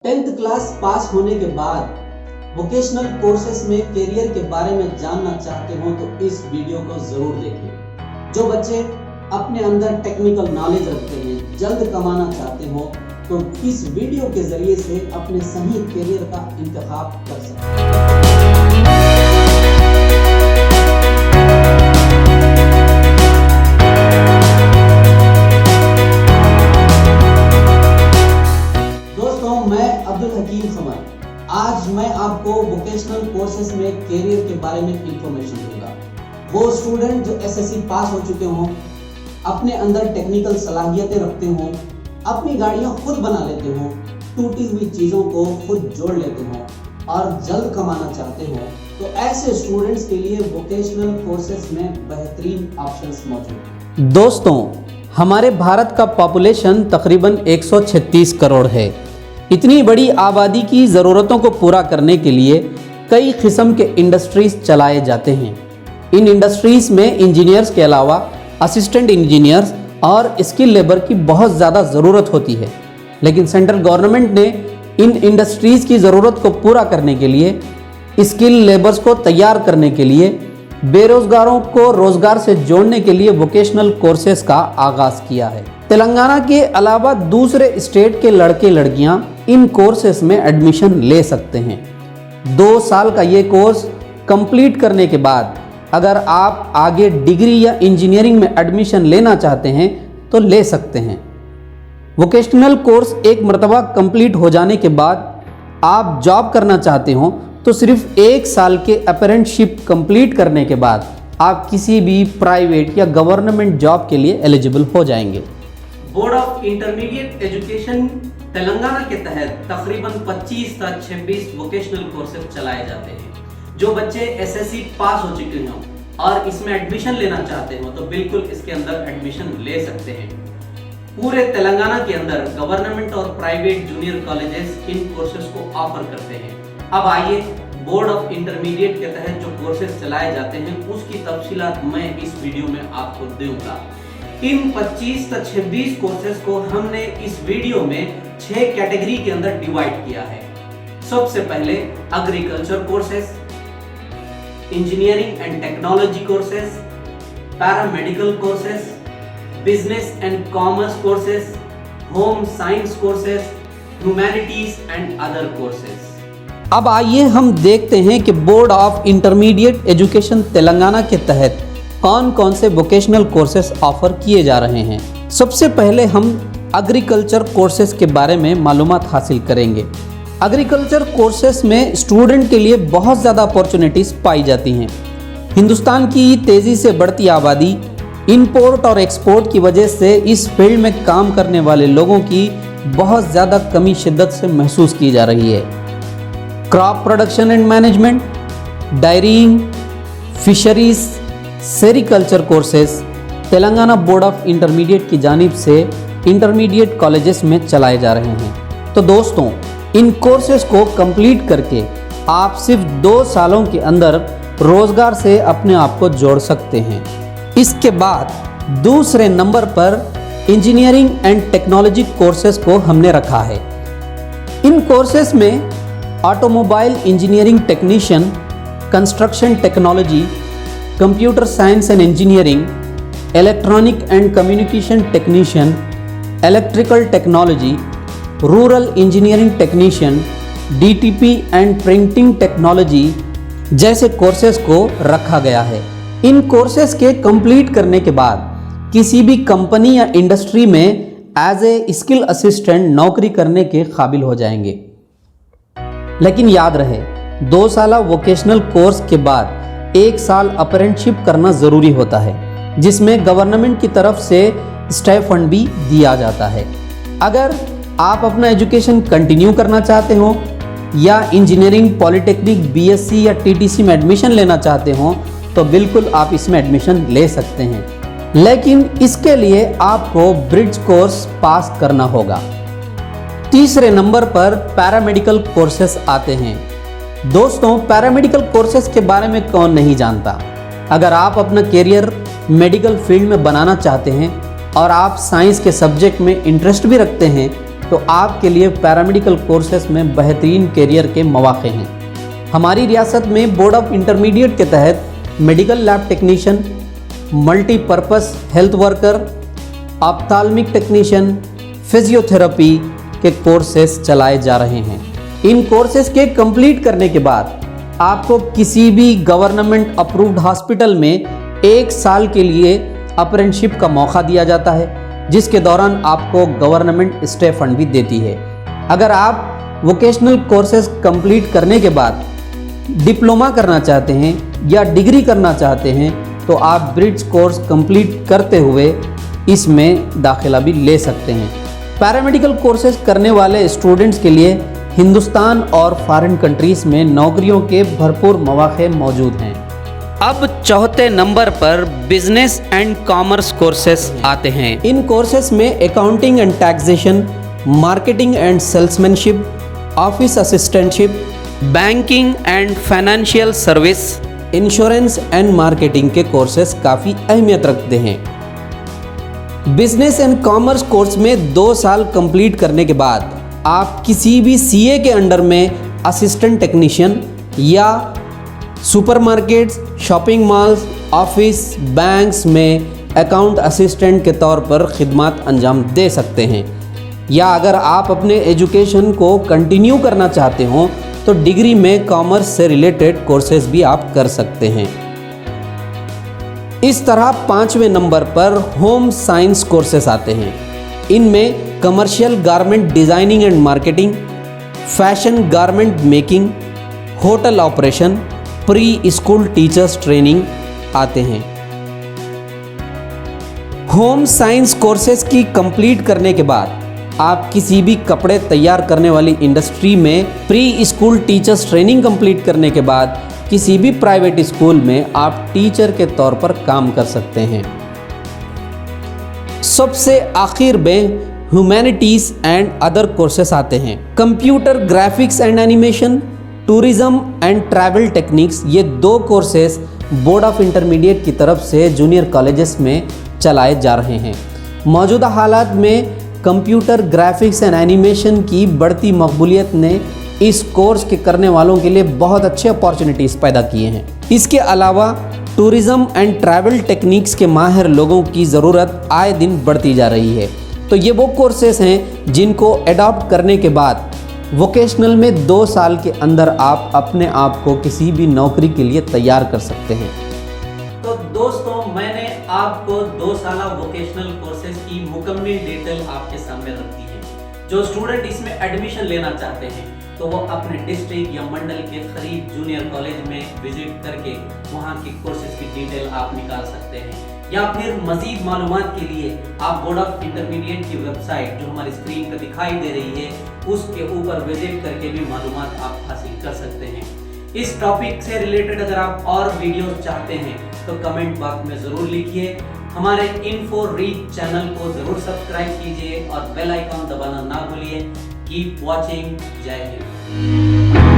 10th class pass होने के बाद वोकेशनल कोर्सेज में करियर के बारे में जानना चाहते हो तो इस वीडियो को जरूर देखें। जो बच्चे अपने अंदर टेक्निकल नॉलेज रखते हैं, जल्द कमाना चाहते हो तो इस वीडियो के जरिए से अपने सही करियर का इंतखाब कर सकते हैं। आज मैं आपको वोकेशनल कोर्सेज में करियर के बारे में इंफॉर्मेशन दूंगा। वो स्टूडेंट जो एसएससी पास हो चुके हों, अपने अंदर टेक्निकल सलाहियतें रखते हों, अपनी गाड़ियां खुद बना लेते हों, टूटी हुई चीज़ों को खुद जोड़ लेते हों और जल्द कमाना चाहते हो तो ऐसे स्टूडेंट्स के लिए वोकेशनल कोर्सेज में बेहतरीन ऑप्शंस मौजूद हैं। दोस्तों, हमारे भारत का पॉपुलेशन तकरीबन 136 करोड़ है। इतनी बड़ी आबादी की ज़रूरतों को पूरा करने के लिए कई किस्म के इंडस्ट्रीज़ चलाए जाते हैं। इन इंडस्ट्रीज़ में इंजीनियर्स के अलावा असिस्टेंट इंजीनियर्स और स्किल लेबर की बहुत ज़्यादा ज़रूरत होती है, लेकिन सेंट्रल गवर्नमेंट ने इन इंडस्ट्रीज़ की ज़रूरत को पूरा करने के लिए, स्किल लेबर्स को तैयार करने के लिए, बेरोज़गारों को रोज़गार से जोड़ने के लिए वोकेशनल कोर्सेज़ का आगाज़ किया है। तेलंगाना के अलावा दूसरे स्टेट के लड़के लड़कियां इन कोर्सेस में एडमिशन ले सकते हैं। 2 साल का ये कोर्स कंप्लीट करने के बाद अगर आप आगे डिग्री या इंजीनियरिंग में एडमिशन लेना चाहते हैं तो ले सकते हैं। वोकेशनल कोर्स एक मर्तबा कंप्लीट हो जाने के बाद आप जॉब करना चाहते हो तो सिर्फ 1 साल के अप्रेंटिसशिप कंप्लीट करने के बाद आप किसी भी प्राइवेट या गवर्नमेंट जॉब के लिए एलिजिबल हो जाएंगे। Board of intermediate education Telangana के तहत तकरीबन 25 से 26 वोकेशनल कोर्सेज चलाए जाते हैं। जो बच्चे एसएससी पास हो चुके हों और इसमें एडमिशन लेना चाहते हो तो बिल्कुल इसके अंदर एडमिशन ले सकते हैं। पूरे तेलंगाना के अंदर गवर्नमेंट और private junior colleges in courses को ऑफर करते हैं। अब आइए बोर्ड ऑफ इंटरमीडिएट के तहत जो कोर्सेज चलाए जाते हैं उसकी तफसीलात मैं इस वीडियो में आपको दूंगा। इन 25 से 26 कोर्सेज को हमने इस वीडियो में 6 कैटेगरी के अंदर डिवाइड किया है। सबसे पहले agriculture courses, engineering and technology courses, paramedical courses, business and commerce courses, home science courses, humanities and other courses. अब आइए हम देखते हैं कि board of intermediate education Telangana के तहत कौन कौन से वोकेशनल कोर्सेज ऑफर किए जा रहे हैं। सबसे पहले हम एग्रीकल्चर कोर्सेज के बारे में मालूमात हासिल करेंगे। एग्रीकल्चर कोर्सेज में स्टूडेंट के लिए बहुत ज़्यादा अपॉर्चुनिटीज़ पाई जाती हैं। हिंदुस्तान की तेज़ी से बढ़ती आबादी, इंपोर्ट और एक्सपोर्ट की वजह से इस फील्ड में काम करने वाले लोगों की बहुत ज़्यादा कमी शिद्दत से महसूस की जा रही है। Crop production and management, daring, fisheries, sericulture courses Telangana board of intermediate की जानिब से इंटरमीडिएट कॉलेजेस में चलाए जा रहे हैं। तो दोस्तों, इन कोर्सेज को कंप्लीट करके आप सिर्फ 2 सालों के अंदर रोज़गार से अपने आप को जोड़ सकते हैं। इसके बाद दूसरे नंबर पर इंजीनियरिंग एंड टेक्नोलॉजी कोर्सेज को हमने रखा है। इन कोर्सेज में automobile engineering technician, construction technology, computer science and engineering, electronic and communication technician, electrical technology, rural engineering technician, DTP and printing technology जैसे कोर्सेज को रखा गया है। इन कोर्सेज के कंप्लीट करने के बाद किसी भी कंपनी या इंडस्ट्री में एज ए स्किल असिस्टेंट नौकरी करने के काबिल हो जाएंगे। लेकिन याद रहे, 2 साल वोकेशनल कोर्स के बाद 1 साल अप्रेंटिसशिप करना ज़रूरी होता है, जिसमें गवर्नमेंट की तरफ से स्टाइपेंड भी दिया जाता है। अगर आप अपना एजुकेशन कंटिन्यू करना चाहते हो या इंजीनियरिंग, पॉलिटेक्निक, बीएससी या टीटीसी में एडमिशन लेना चाहते हो तो बिल्कुल आप इसमें एडमिशन ले सकते हैं, लेकिन इसके लिए आपको ब्रिज कोर्स पास करना होगा। तीसरे नंबर पर पैरामेडिकल कोर्सेज आते हैं। दोस्तों, पैरामेडिकल कोर्सेज के बारे में कौन नहीं जानता। अगर आप अपना करियर मेडिकल फील्ड में बनाना चाहते हैं और आप साइंस के सब्जेक्ट में इंटरेस्ट भी रखते हैं तो आपके लिए पैरामेडिकल कोर्सेस में बेहतरीन करियर के मौके हैं। हमारी रियासत में बोर्ड ऑफ इंटरमीडिएट के तहत medical lab technician, multipurpose health worker, ophthalmic technician, physiotherapy के कोर्सेस चलाए जा रहे हैं। इन कोर्सेस के कंप्लीट करने के बाद आपको किसी भी गवर्नमेंट अप्रूव्ड हॉस्पिटल में 1 साल के लिए अप्रेंटिसशिप का मौका दिया जाता है, जिसके दौरान आपको गवर्नमेंट स्टे फंड भी देती है। अगर आप वोकेशनल कोर्सेज कंप्लीट करने के बाद डिप्लोमा करना चाहते हैं या डिग्री करना चाहते हैं तो आप ब्रिज कोर्स कंप्लीट करते हुए इसमें दाखिला भी ले सकते हैं। पैरामेडिकल कोर्सेज करने वाले स्टूडेंट्स के लिए हिंदुस्तान और फॉरेन कंट्रीज में नौकरियों के भरपूर मौके मौजूद हैं। अब चौथे नंबर पर बिजनेस एंड कॉमर्स कोर्सेस आते हैं। इन कोर्सेस में accounting and taxation, marketing and salesmanship, office assistantship, banking and financial service, insurance and marketing के कोर्सेस काफ़ी अहमियत रखते हैं। बिजनेस एंड कॉमर्स कोर्स में 2 साल कंप्लीट करने के बाद आप किसी भी सीए के अंडर में असिस्टेंट टेक्नीशियन या supermarkets, shopping malls, office, banks में अकाउंट असिस्टेंट के तौर पर खिदमत अंजाम दे सकते हैं। या अगर आप अपने एजुकेशन को कंटिन्यू करना चाहते हो तो डिग्री में कॉमर्स से रिलेटेड कोर्सेज भी आप कर सकते हैं। इस तरह 5वें नंबर पर होम साइंस कोर्सेस आते हैं। इनमें commercial garment designing and marketing, fashion garment making, hotel operation, pre school teachers training आते हैं। होम साइंस कोर्सेज की कंप्लीट करने के बाद आप किसी भी कपड़े तैयार करने वाली इंडस्ट्री में pre school teachers training complete करने के बाद किसी भी प्राइवेट स्कूल में आप टीचर के तौर पर काम कर सकते हैं। सबसे आखिर में ह्यूमैनिटीज़ एंड अदर कोर्सेस आते हैं। Computer graphics and animation, tourism and travel techniques, ये 2 कोर्सेस बोर्ड ऑफ इंटरमीडिएट की तरफ से जूनियर कॉलेजेस में चलाए जा रहे हैं। मौजूदा हालात में कंप्यूटर ग्राफिक्स एंड एनिमेशन की बढ़ती मकबूलियत ने इस कोर्स के करने वालों के लिए बहुत अच्छे अपॉर्चुनिटीज़ पैदा किए हैं। इसके अलावा टूरिज्म एंड ट्रैवल टेक्निक्स के माहिर लोगों की ज़रूरत आए दिन बढ़ती जा रही है। तो ये वो कोर्सेस हैं जिनको एडॉप्ट करने के बाद वोकेशनल में 2 साल के अंदर आप अपने आप को किसी भी नौकरी के लिए तैयार कर सकते हैं। तो दोस्तों, मैंने आपको 2 साल वोकेशनल कोर्सेज की मुकम्मल डिटेल आपके सामने रख दी है। जो स्टूडेंट इसमें एडमिशन लेना चाहते हैं तो वो अपने डिस्ट्रिक्ट या मंडल के करीब जूनियर कॉलेज में विजिट करके वहाँ की कोर्सेज की डिटेल आप निकाल सकते हैं। या फिर मजीद मालूमात के लिए आप बोर्ड ऑफ इंटरमीडिएट की वेबसाइट जो हमारी स्क्रीन पर दिखाई दे रही है उसके ऊपर विजिट करके भी मालूमात आप हासिल कर सकते हैं। इस टॉपिक से रिलेटेड अगर आप और वीडियोस चाहते हैं तो कमेंट बॉक्स में ज़रूर लिखिए। हमारे इन्फो रीच चैनल को ज़रूर सब्सक्राइब कीजिए और बेल आइकॉन दबाना ना भूलिए। Keep watching. जय हिंद।